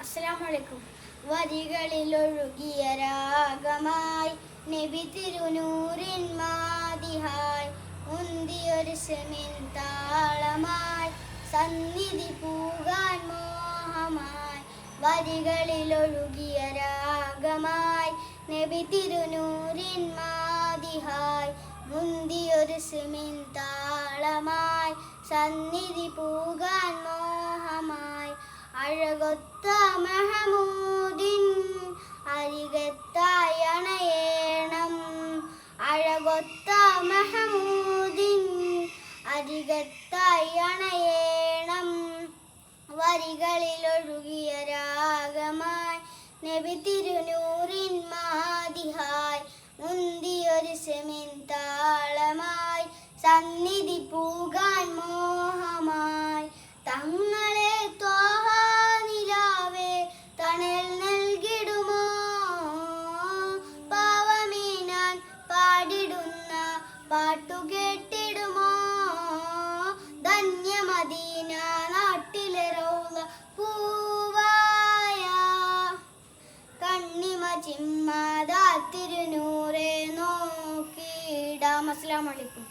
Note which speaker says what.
Speaker 1: അസ്സലാമലൈക്കും. വരികളിലൊഴുകിയ രാഗമായി നബി തിരുനൂറിൻ മാദിഹായ് മുന്തിയൊരു സെമിൻ താളമായി സന്നിധി പൂകാൻ മോഹമായി. വരികളിലൊഴുകിയ രാഗമായി നബി തിരുനൂറിൻ മാദിഹായ് മുന്തിയൊരു സെമിൻ താളമായി സന്നിധി പൂകാൻ മോഹമായി. അഴകൊത്ത മെഹമൂദിൻ അരികത്തായി അണയേണം. അഴകൊത്ത മെഹമൂദിൻ അരികത്തായി അണയേണം. വരികളിലൊഴുകിയ രാഗമായി നബി തിരുനൂറിൻ മാദിഹായ് മുന്തിയൊരു സെമിൻ താളമായി സന്നിധി പൂകാൻ മോഹമായി. തങ്ങളെ ത്വാഹ നിലാവേ തണൽ നൽകിടുമോ? പാവമീനാൻ പാടിടുന്ന പാട്ടു കേട്ടിടുമോ? ധന്യമദീന നാട്ടിലെ റൗള പൂവായ കണ്ണിമ ചിമ്മാതാ തിരുനൂറെ നോക്കിയിടാം. അസ്സലാമു അലൈക്കും.